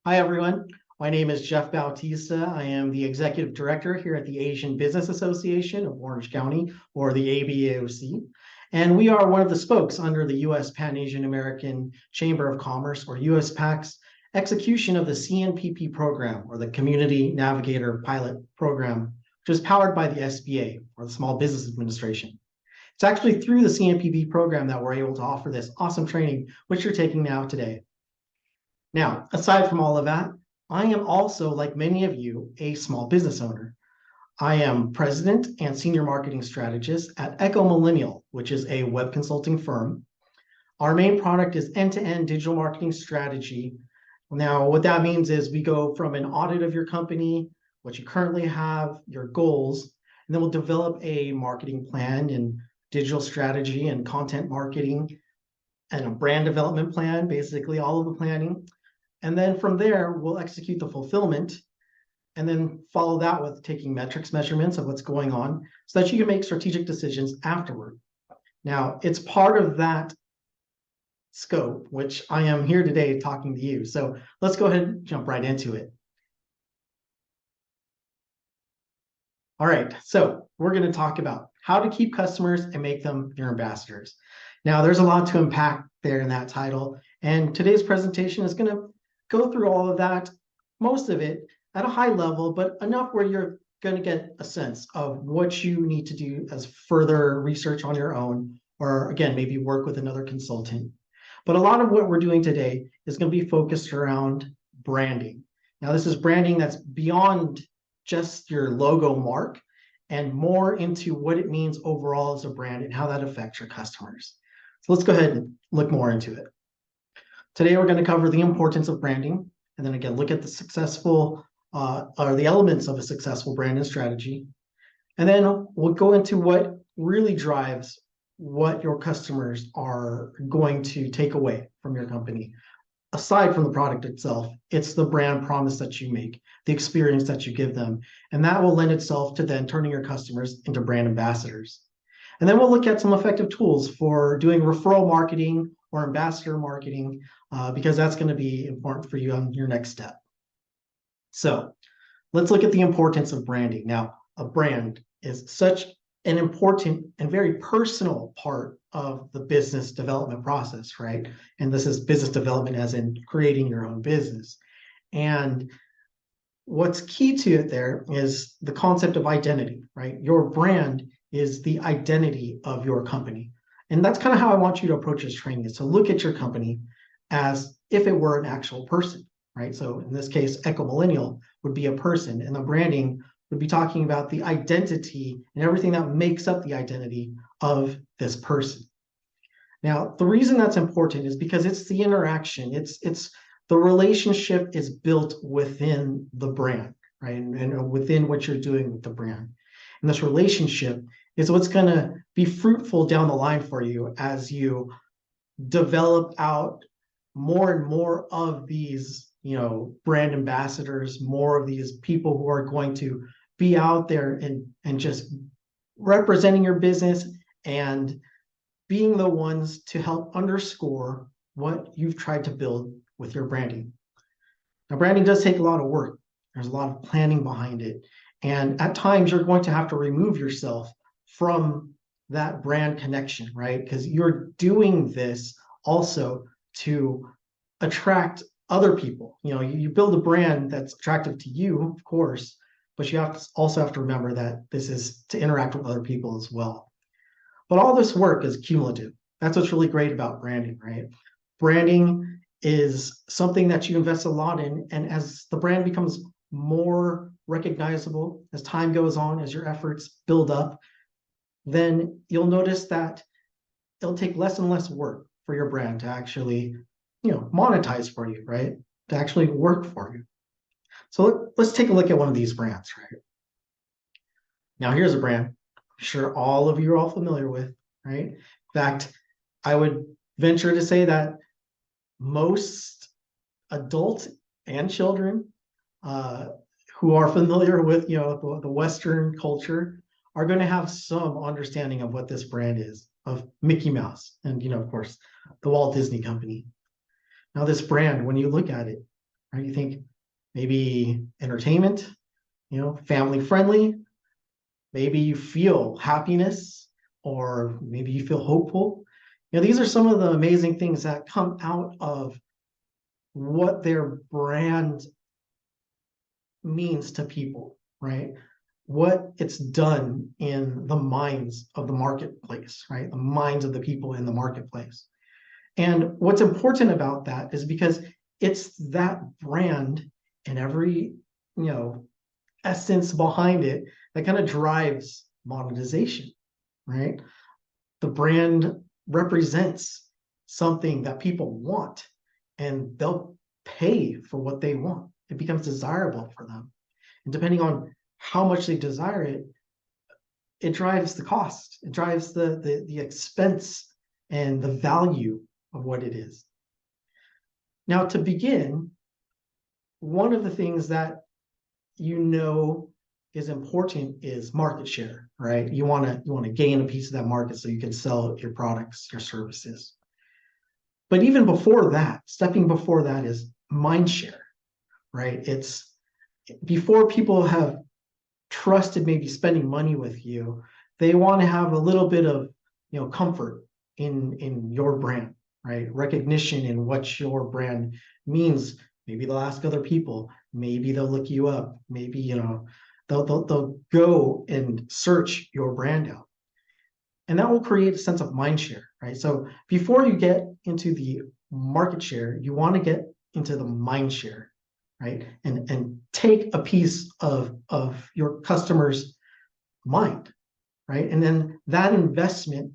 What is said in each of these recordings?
Hi, everyone. My name is Jeff Bautista. I am the Executive Director here at the Asian Business Association of Orange County, or the ABAOC. And we are one of the spokes under the U.S. Pan Asian American Chamber of Commerce, or USPAC's execution of the CNPP program, or the Community Navigator Pilot Program, which is powered by the SBA, or the Small Business Administration. It's actually through the CNPP program that we're able to offer this awesome training, which you're taking now today. Now, aside from all of that, I am also, like many of you, a small business owner. I am president and senior marketing strategist at Echo Millennial, which is a web consulting firm. Our main product is end-to-end digital marketing strategy. Now, what that means is we go from an audit of your company, what you currently have, your goals, and then we'll develop a marketing plan and digital strategy and content marketing and a brand development plan, basically all of the planning. And then from there, we'll execute the fulfillment and then follow that with taking measurements of what's going on so that you can make strategic decisions afterward. Now, it's part of that scope, which I am here today talking to you. So let's go ahead and jump right into it. All right, so we're going to talk about how to keep customers and make them your ambassadors. Now, there's a lot to unpack there in that title, and today's presentation is going to go through all of that, most of it at a high level, but enough where you're going to get a sense of what you need to do as further research on your own, or again, maybe work with another consultant. But a lot of what we're doing today is going to be focused around branding. Now, this is branding that's beyond just your logo mark and more into what it means overall as a brand and how that affects your customers. So let's go ahead and look more into it. Today, we're going to cover the importance of branding, and then again, look at the successful or the elements of a successful brand and strategy. And then we'll go into what really drives what your customers are going to take away from your company. Aside from the product itself, it's the brand promise that you make, the experience that you give them, and that will lend itself to then turning your customers into brand ambassadors. And then we'll look at some effective tools for doing referral marketing or ambassador marketing, because that's going to be important for you on your next step. So let's look at the importance of branding. Now, a brand is such an important and very personal part of the business development process, right? And this is business development as in creating your own business. And what's key to it there is the concept of identity, right? Your brand is the identity of your company. And that's kind of how I want you to approach this training, is to look at your company as if it were an actual person, right? So in this case, Echo Millennial would be a person, and the branding would be talking about the identity and everything that makes up the identity of this person. Now, the reason that's important is because it's the interaction, it's the relationship is built within the brand, right? And within what you're doing with the brand. And this relationship is what's going to be fruitful down the line for you as you develop out more and more of these, brand ambassadors, more of these people who are going to be out there and just representing your business and being the ones to help underscore what you've tried to build with your branding. Now, branding does take a lot of work. There's a lot of planning behind it. And at times you're going to have to remove yourself from that brand connection, right? Because you're doing this also to attract other people. You build a brand that's attractive to you, of course, but you also have to remember that this is to interact with other people as well. But all this work is cumulative. That's what's really great about branding, right? Branding is something that you invest a lot in, and as the brand becomes more recognizable, as time goes on, as your efforts build up, then you'll notice that it'll take less and less work for your brand to actually, monetize for you, right? To actually work for you. So let's take a look at one of these brands, right? Now, here's a brand I'm sure all of you are all familiar with, right? In fact, I would venture to say that most adults and children who are familiar with, the Western culture are going to have some understanding of what this brand is, of Mickey Mouse and, of course, the Walt Disney Company. Now, this brand, when you look at it, right? You think maybe entertainment, family friendly. Maybe you feel happiness, or maybe you feel hopeful. These are some of the amazing things that come out of what their brand means to people, right? What it's done in the minds of the marketplace, right? The minds of the people in the marketplace. And what's important about that is because it's that brand and every, essence behind it that kind of drives monetization, right? The brand represents something that people want, and they'll pay for what they want. It becomes desirable for them. And depending on how much they desire it, it drives the cost, it drives the expense and the value of what it is. Now, to begin, one of the things that is important is market share, right? You want to gain a piece of that market so you can sell your products, your services. But even before that, stepping before that is mind share, right? It's before people have trusted maybe spending money with you, they want to have a little bit of comfort in your brand, right? Recognition in what your brand means. Maybe they'll ask other people, maybe they'll look you up, maybe they'll go and search your brand out, and that will create a sense of mind share, right? So before you get into the market share, you want to get into the mind share, right? And take a piece of your customer's mind, right? And then that investment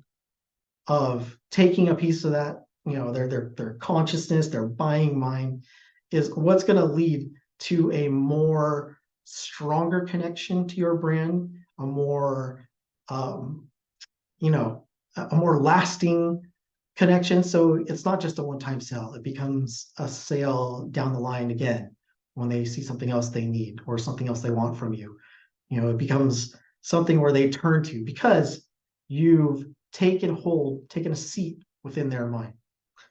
of taking a piece of that, their consciousness, their buying mind, is what's going to lead to a more stronger connection to your brand, a more a more lasting connection. So it's not just a one-time sale, it becomes a sale down the line again when they see something else they need or something else they want from you. It becomes something where they turn to because you've taken a seat within their mind.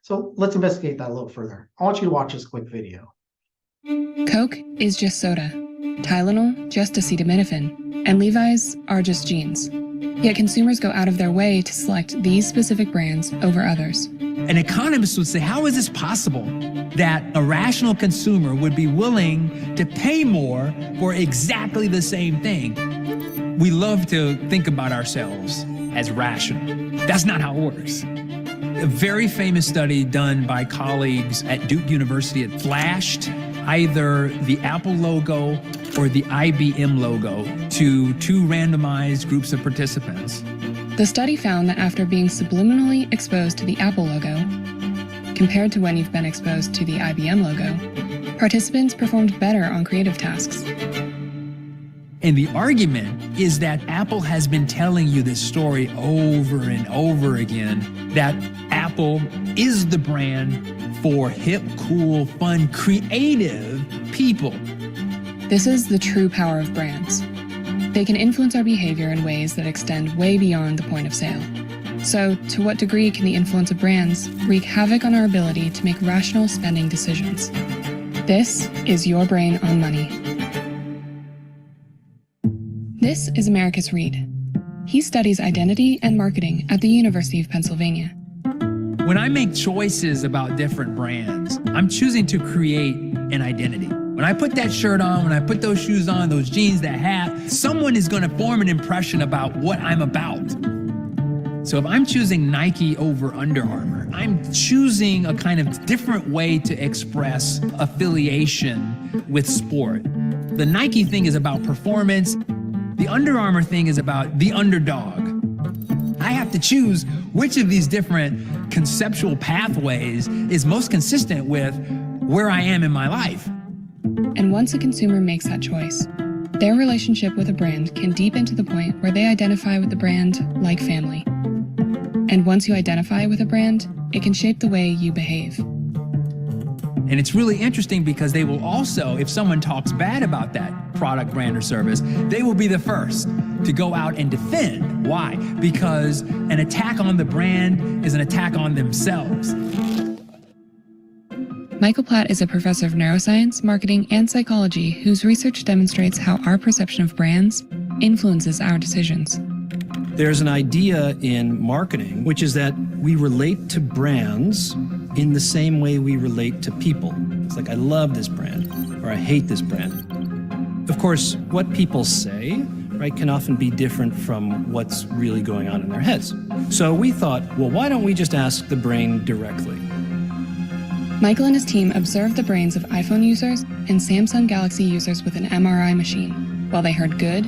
So let's investigate that a little further. I want you to watch this quick video. Coke is just soda, Tylenol just acetaminophen, and Levi's are just jeans. Yet consumers go out of their way to select these specific brands over others. An economist would say, how is this possible that a rational consumer would be willing to pay more for exactly the same thing? We love to think about ourselves as rational. That's not how it works. A very famous study done by colleagues at Duke University had flashed either the Apple logo or the IBM logo to two randomized groups of participants. The study found that after being subliminally exposed to the Apple logo, compared to when you've been exposed to the IBM logo, participants performed better on creative tasks. And the argument is that Apple has been telling you this story over and over again, that Apple is the brand for hip, cool, fun, creative people. This is the true power of brands. They can influence our behavior in ways that extend way beyond the point of sale. So, to what degree can the influence of brands wreak havoc on our ability to make rational spending decisions? This is Your Brain on Money. This is Americus Reed. He studies identity and marketing at the University of Pennsylvania. When I make choices about different brands, I'm choosing to create an identity. When I put that shirt on, when I put those shoes on, those jeans, that hat, someone is going to form an impression about what I'm about. So if I'm choosing Nike over Under Armour, I'm choosing a kind of different way to express affiliation with sport. The Nike thing is about performance. The Under Armour thing is about the underdog. I have to choose which of these different conceptual pathways is most consistent with where I am in my life. And once a consumer makes that choice, their relationship with a brand can deepen to the point where they identify with the brand like family. And once you identify with a brand, it can shape the way you behave. And it's really interesting because they will also, if someone talks bad about that product, brand, or service, they will be the first to go out and defend. Why? Because an attack on the brand is an attack on themselves. Michael Platt is a professor of neuroscience, marketing, and psychology whose research demonstrates how our perception of brands influences our decisions. There's an idea in marketing, which is that we relate to brands in the same way we relate to people. It's like, I love this brand, or I hate this brand. Of course, what people say, right, can often be different from what's really going on in their heads. So we thought, well, why don't we just ask the brain directly? Michael and his team observed the brains of iPhone users and Samsung Galaxy users with an MRI machine while they heard good,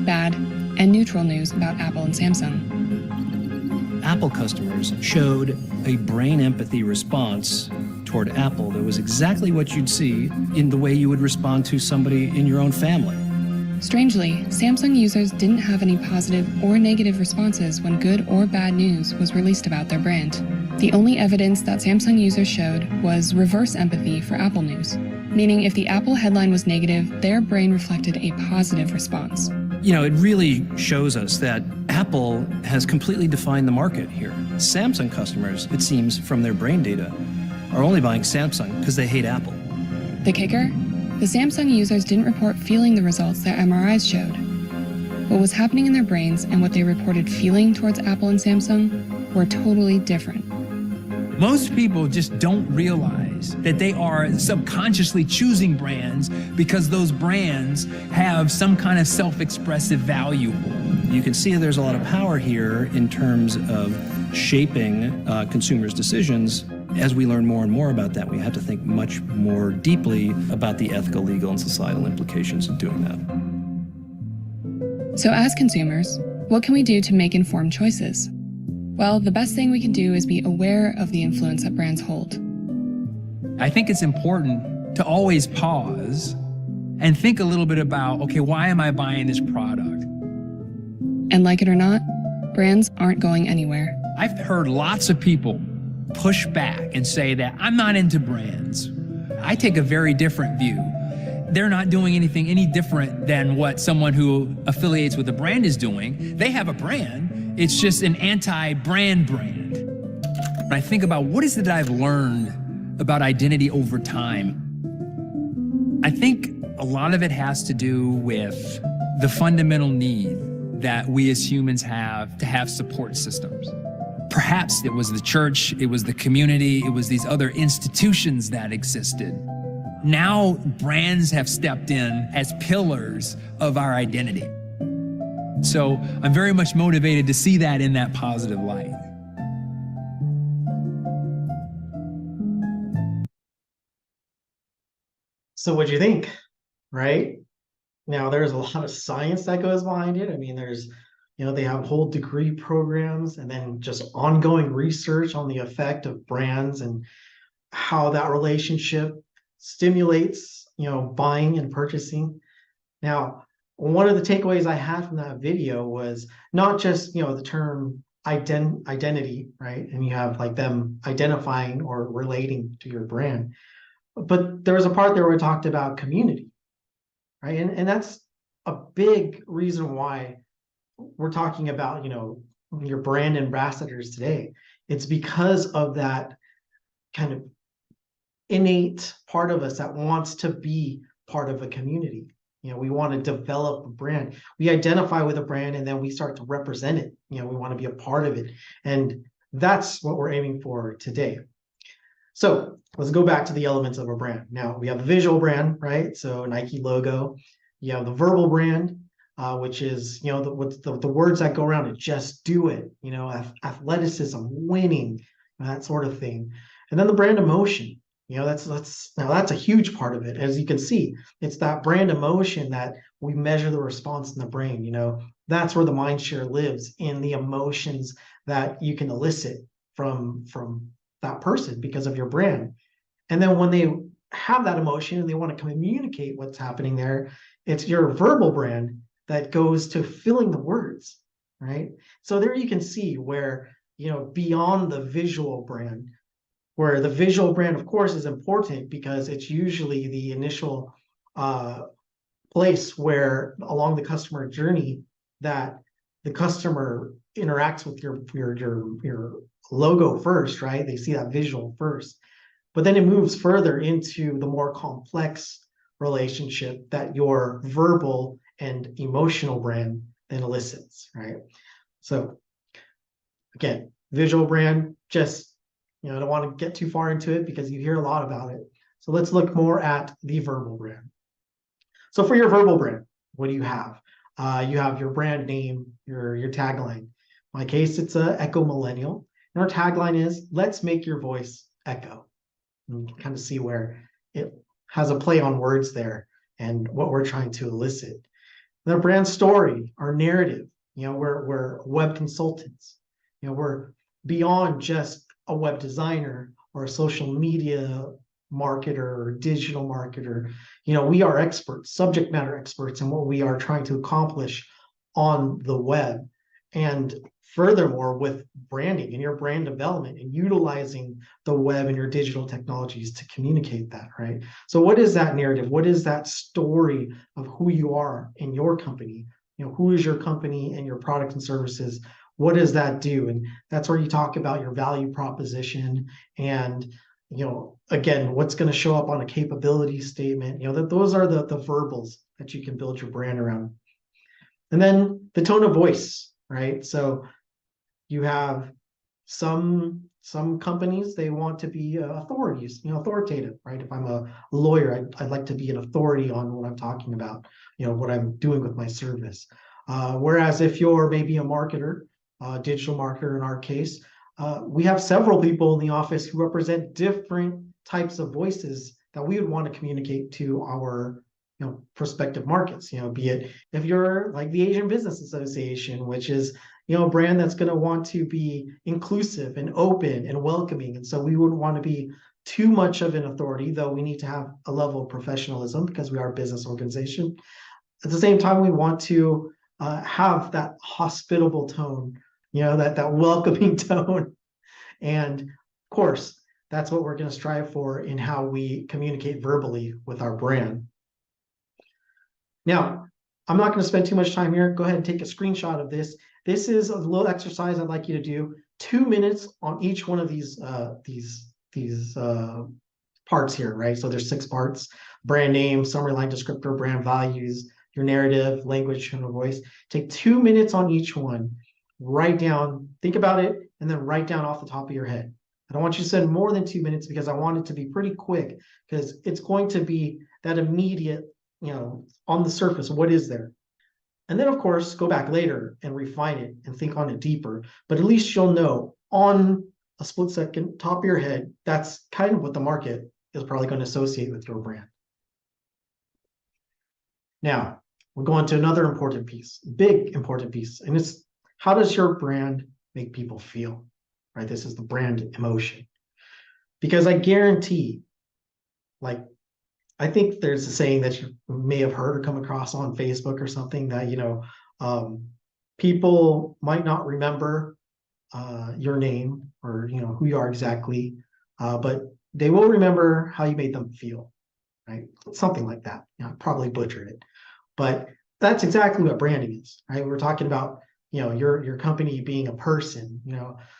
bad, and neutral news about Apple and Samsung. Apple customers showed a brain empathy response toward Apple that was exactly what you'd see in the way you would respond to somebody in your own family. Strangely, Samsung users didn't have any positive or negative responses when good or bad news was released about their brand. The only evidence that Samsung users showed was reverse empathy for Apple news, meaning if the Apple headline was negative, their brain reflected a positive response. You know, it really shows us that Apple has completely defined the market here. Samsung customers, it seems from their brain data, are only buying Samsung because they hate Apple. The kicker? The Samsung users didn't report feeling the results their MRIs showed. What was happening in their brains and what they reported feeling towards Apple and Samsung were totally different. Most people just don't realize that they are subconsciously choosing brands because those brands have some kind of self-expressive value. You can see there's a lot of power here in terms of shaping consumers' decisions. As we learn more and more about that, we have to think much more deeply about the ethical, legal, and societal implications of doing that. So as consumers, what can we do to make informed choices? Well, the best thing we can do is be aware of the influence that brands hold. I think it's important to always pause and think a little bit about, okay, why am I buying this product? And like it or not, brands aren't going anywhere. I've heard lots of people push back and say that I'm not into brands. I take a very different view. They're not doing anything any different than what someone who affiliates with a brand is doing. They have a brand, it's just an anti-brand brand. When I think about what is it that I've learned about identity over time, I think a lot of it has to do with the fundamental need that we as humans have to have support systems. Perhaps it was the church, it was the community, it was these other institutions that existed. Now brands have stepped in as pillars of our identity. So I'm very much motivated to see that in that positive light. So what'd you think, right? Now, there's a lot of science that goes behind it. I mean, they have whole degree programs and then just ongoing research on the effect of brands and how that relationship stimulates, buying and purchasing. Now, one of the takeaways I had from that video was not just, the term identity, right? And you have like them identifying or relating to your brand. But there was a part there where we talked about community, right? And that's a big reason why we're talking about, your brand ambassadors today. It's because of that kind of innate part of us that wants to be part of a community. We want to develop a brand. We identify with a brand and then we start to represent it. We want to be a part of it. And that's what we're aiming for today. So let's go back to the elements of a brand. Now we have a visual brand, right? So Nike logo. You have the verbal brand, which is, the words that go around it, just do it, athleticism, winning, that sort of thing. And then the brand emotion, that's a huge part of it. As you can see, it's that brand emotion that we measure the response in the brain. That's where the mind share lives, in the emotions that you can elicit from that person because of your brand. And then when they have that emotion and they want to communicate what's happening there, it's your verbal brand that goes to filling the words, right? So there you can see where, beyond the visual brand, where the visual brand, of course, is important because it's usually the initial place where along the customer journey that the customer interacts with your logo first, right? They see that visual first. But then it moves further into the more complex relationship that your verbal and emotional brand then elicits, right? So again, visual brand, just, I don't want to get too far into it because you hear a lot about it. So let's look more at the verbal brand. So for your verbal brand, what do you have? You have your brand name, your tagline. In my case, it's a Echo Millennial. And our tagline is, let's make your voice echo. And you can kind of see where it has a play on words there and what we're trying to elicit. The brand story, our narrative, we're web consultants. We're beyond just a web designer or a social media marketer or digital marketer. We are experts, subject matter experts in what we are trying to accomplish on the web. And furthermore, with branding and your brand development and utilizing the web and your digital technologies to communicate that, right? So what is that narrative? What is that story of who you are in your company? Who is your company and your products and services? What does that do? And that's where you talk about your value proposition and, again, what's going to show up on a capability statement. That those are the verbals that you can build your brand around. And then the tone of voice, right? So you have some companies, they want to be authorities, authoritative, right? If I'm a lawyer, I'd like to be an authority on what I'm talking about, what I'm doing with my service. Whereas if you're maybe a marketer, digital marketer in our case, we have several people in the office who represent different types of voices that we would want to communicate to our prospective markets, be it if you're like the Asian Business Association, which is a brand that's going to want to be inclusive and open and welcoming. And so we wouldn't want to be too much of an authority, though we need to have a level of professionalism because we are a business organization. At the same time, we want to have that hospitable tone, that welcoming tone. And of course, that's what we're going to strive for in how we communicate verbally with our brand. Now, I'm not going to spend too much time here. Go ahead and take a screenshot of this. This is a little exercise I'd like you to do. 2 minutes on each one of these parts here, right? So there's 6 parts: brand name, summary line descriptor, brand values, your narrative, language, tone of voice. Take 2 minutes on each one. Write down, think about it, and then write down off the top of your head. I don't want you to spend more than 2 minutes because I want it to be pretty quick, because it's going to be that immediate, on the surface, what is there? And then, of course, go back later and refine it and think on it deeper. But at least you'll know on a split second, top of your head, that's kind of what the market is probably going to associate with your brand. Now, we're going to another important piece, big important piece, and it's how does your brand make people feel, right? This is the brand emotion. Because I guarantee, I think there's a saying that you may have heard or come across on Facebook or something that, people might not remember your name or, who you are exactly, but they will remember how you made them feel, right? Something like that. I probably butchered it, but that's exactly what branding is, right? We're talking about, your company being a person,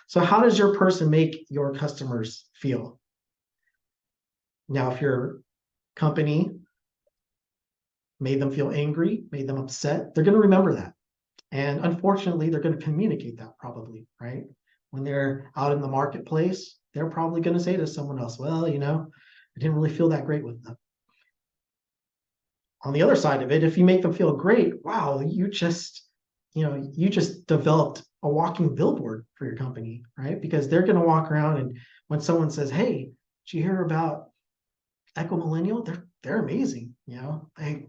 So how does your person make your customers feel? Now, if your company made them feel angry, made them upset, they're going to remember that. And unfortunately, they're going to communicate that probably, right? When they're out in the marketplace, they're probably going to say to someone else, well, I didn't really feel that great with them. On the other side of it, if you make them feel great, wow, you just developed a walking billboard for your company, right? Because they're going to walk around, and when someone says, hey, did you hear about Echo Millennial? They're amazing. They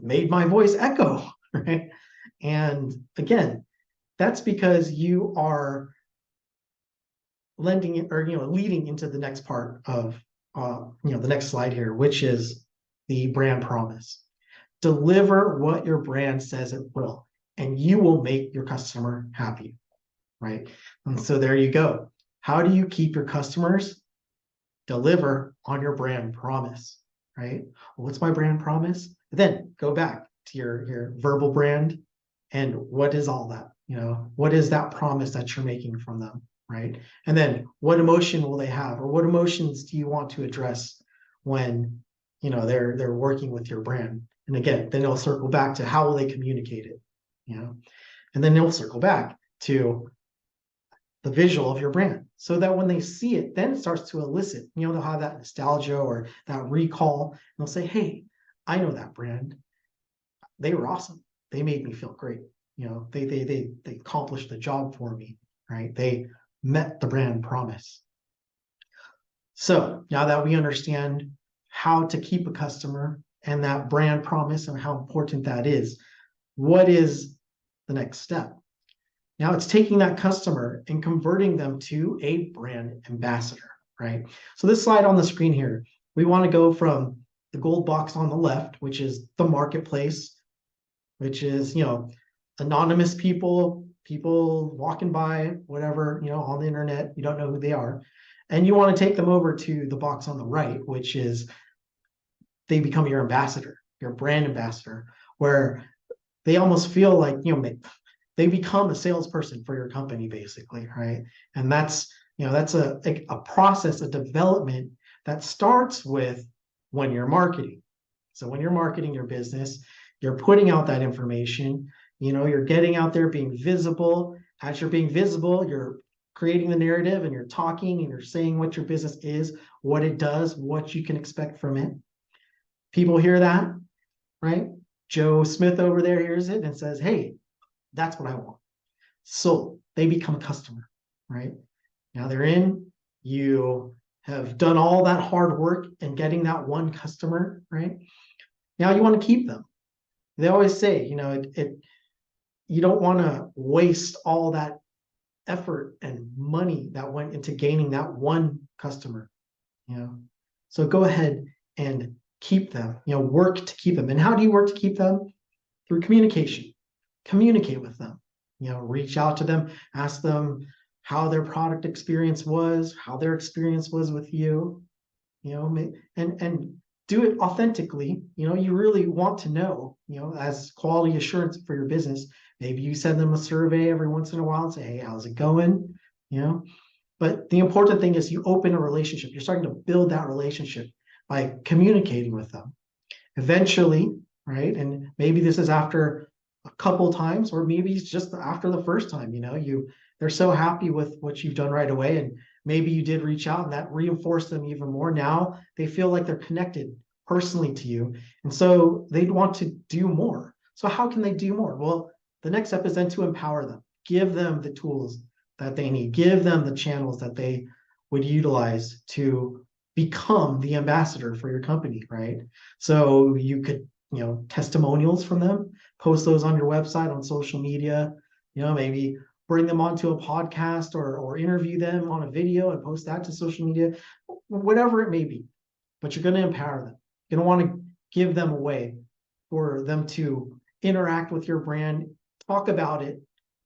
made my voice echo, right? And again, that's because you are leading into the next part of the next slide here, which is the brand promise. Deliver what your brand says it will, and you will make your customer happy, right? And so there you go. How do you keep your customers? Deliver on your brand promise, right? Well, what's my brand promise? Then go back to your verbal brand, and what is all that? What is that promise that you're making from them? right? And then what emotion will they have, or what emotions do you want to address when they're working with your brand? And again, then they'll circle back to how will they communicate it, and then they'll circle back to the visual of your brand, so that when they see it, then it starts to elicit, they'll have that nostalgia or that recall, and they'll say, hey, I know that brand. They were awesome. They made me feel great. They accomplished the job for me, right? They met the brand promise. So now that we understand how to keep a customer and that brand promise and how important that is, what is the next step? Now it's taking that customer and converting them to a brand ambassador, right? So this slide on the screen here, we want to go from the gold box on the left, which is the marketplace, which is, anonymous people walking by, whatever, on the internet, you don't know who they are. And you want to take them over to the box on the right, which is they become your ambassador, your brand ambassador, where they almost feel like, they become a salesperson for your company, basically, right? And that's a process, a development that starts with when you're marketing. So when you're marketing your business, you're putting out that information, you're getting out there, being visible. As you're being visible, you're creating the narrative, and you're talking and you're saying what your business is, what it does, what you can expect from it. People hear that, right? Joe Smith over there hears it and says, hey, that's what I want. So they become a customer, right? Now they're in, you have done all that hard work in getting that one customer, right? Now you want to keep them. They always say, you don't want to waste all that effort and money that went into gaining that one customer, So go ahead and keep them, work to keep them. And how do you work to keep them? Through communication. Communicate with them, reach out to them, ask them how their product experience was, how their experience was with you, and do it authentically. You really want to know, as quality assurance for your business. Maybe you send them a survey every once in a while and say, hey, how's it going? But the important thing is you open a relationship. You're starting to build that relationship by communicating with them. Eventually, right? And maybe this is after a couple times, or maybe it's just after the first time, they're so happy with what you've done right away. And maybe you did reach out and that reinforced them even more. Now they feel like they're connected personally to you. And so they'd want to do more. So how can they do more? Well, the next step is then to empower them, give them the tools that they need, give them the channels that they would utilize to become the ambassador for your company, right? So you could, testimonials from them, post those on your website, on social media, maybe bring them onto a podcast or interview them on a video and post that to social media, whatever it may be. But you're going to empower them. You're going to want to give them a way for them to interact with your brand, talk about it,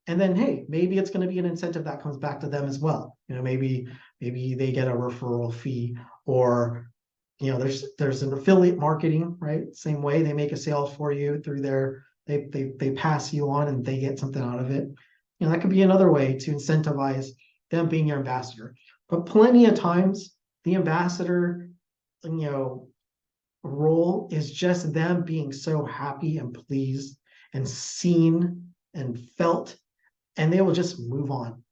and then, hey, maybe it's going to be an incentive that comes back to them as well. Maybe they get a referral fee, or there's an affiliate marketing, right? Same way, they make a sale for you through they pass you on and they get something out of it. That could be another way to incentivize them being your ambassador. But plenty of times the ambassador, role is just them being so happy and pleased and seen and felt, and they will just move on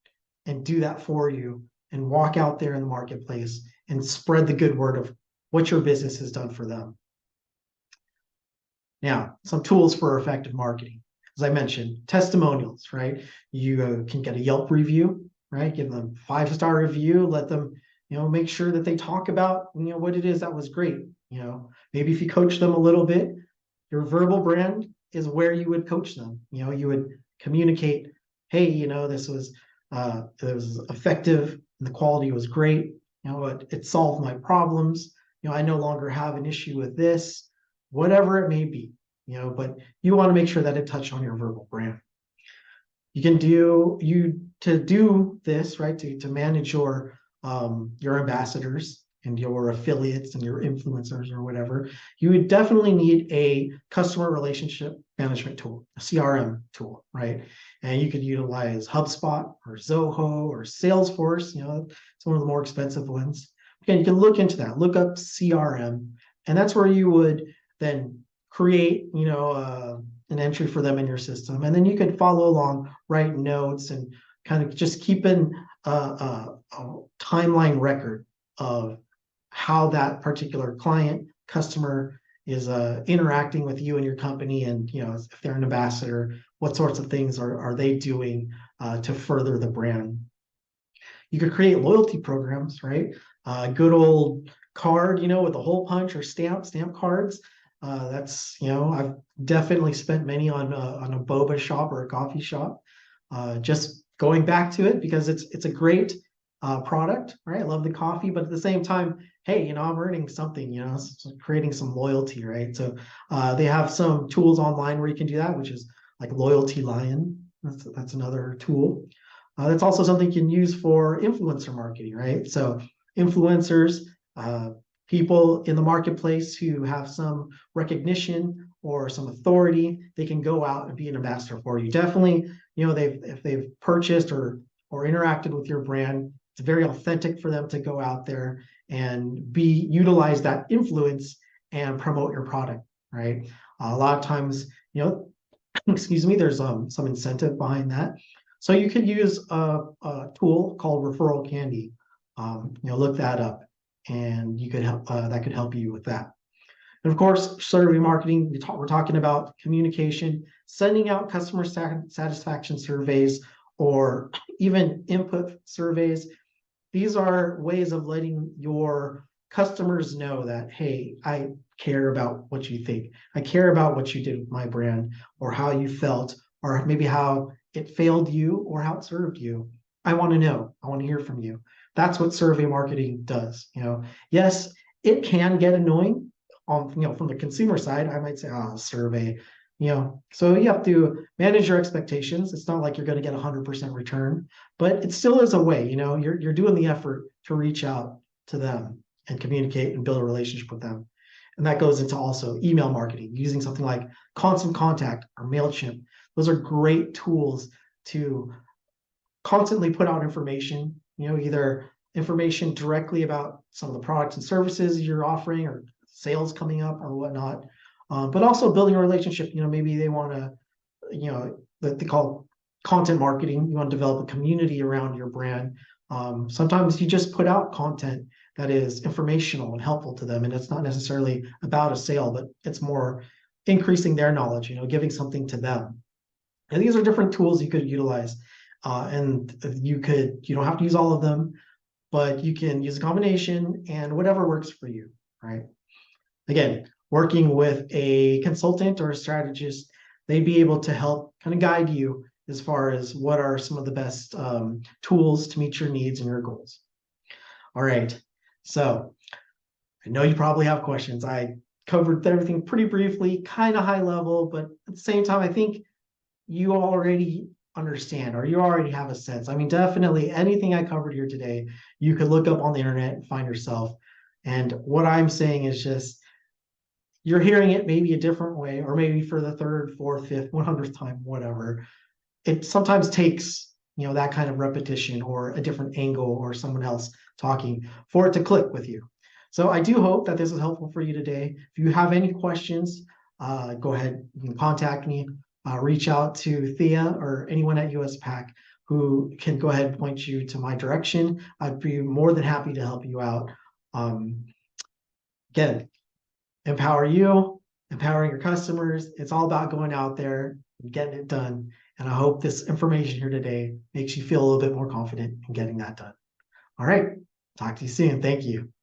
and do that for you and walk out there in the marketplace and spread the good word of what your business has done for them. Now, some tools for effective marketing. As I mentioned, testimonials, right? You can get a Yelp review, right? Give them 5-star review, let them, make sure that they talk about, what it is that was great. Maybe if you coach them a little bit, your verbal brand is where you would coach them. You would communicate, hey, this was effective and the quality was great. It solved my problems. I no longer have an issue with this, whatever it may be, but you want to make sure that it touched on your verbal brand. You can to do this, right? To manage your ambassadors and your affiliates and your influencers or whatever, you would definitely need a customer relationship management tool, a CRM tool, right? And you could utilize HubSpot or Zoho or Salesforce. It's one of the more expensive ones. Again, you can look into that, look up CRM, and that's where you would then create, an entry for them in your system. And then you could follow along, write notes, and kind of just keeping a timeline record of how that particular client, customer is interacting with you and your company. And, if they're an ambassador, what sorts of things are they doing to further the brand. You could create loyalty programs, right? Good old card, with a hole punch or stamp cards. I've definitely spent many on a boba shop or a coffee shop. Just going back to it because it's a great product, right? I love the coffee, but at the same time, hey, I'm earning something, creating some loyalty, right? So they have some tools online where you can do that, which is like Loyalty Lion. That's another tool. That's also something you can use for influencer marketing, right? So influencers, people in the marketplace who have some recognition or some authority, they can go out and be an ambassador for you. Definitely, if they've purchased or interacted with your brand, it's very authentic for them to go out there and utilize that influence and promote your product, right? A lot of times, excuse me, there's some incentive behind that. So you could use a tool called Referral Candy. Look that up, and you could help. That could help you with that. And of course, survey marketing. We're talking about communication, sending out customer satisfaction surveys, or even input surveys. These are ways of letting your customers know that, hey, I care about what you think. I care about what you did with my brand, or how you felt, or maybe how it failed you or how it served you. I want to know. I want to hear from you. That's what survey marketing does. Yes, it can get annoying from the consumer side. I might say, survey, so you have to manage your expectations. It's not like you're going to get 100% return, but it still is a way, you're doing the effort to reach out to them and communicate and build a relationship with them. And that goes into also email marketing, using something like Constant Contact or MailChimp. Those are great tools to constantly put out information, either information directly about some of the products and services you're offering or sales coming up or whatnot, but also building a relationship. Maybe they want to, that they call content marketing. You want to develop a community around your brand. Sometimes you just put out content that is informational and helpful to them, and it's not necessarily about a sale, but it's more increasing their knowledge, giving something to them. And these are different tools you could utilize. And you don't have to use all of them, but you can use a combination and whatever works for you, right? Again, working with a consultant or a strategist, they'd be able to help kind of guide you as far as what are some of the best tools to meet your needs and your goals. All right, so I know you probably have questions. I covered everything pretty briefly, kind of high level, but at the same time, I think you already understand or you already have a sense. I mean, definitely anything I covered here today, you could look up on the internet and find yourself. And what I'm saying is just, you're hearing it maybe a different way, or maybe for the third, fourth, fifth, 100th time, whatever. It sometimes takes, that kind of repetition or a different angle or someone else talking for it to click with you. So I do hope that this is helpful for you today. If you have any questions, go ahead, you can contact me. Reach out to Thea or anyone at USPAC who can go ahead and point you to my direction. I'd be more than happy to help you out. Again, empower you, empowering your customers. It's all about going out there and getting it done. And I hope this information here today makes you feel a little bit more confident in getting that done. All right, talk to you soon. Thank you.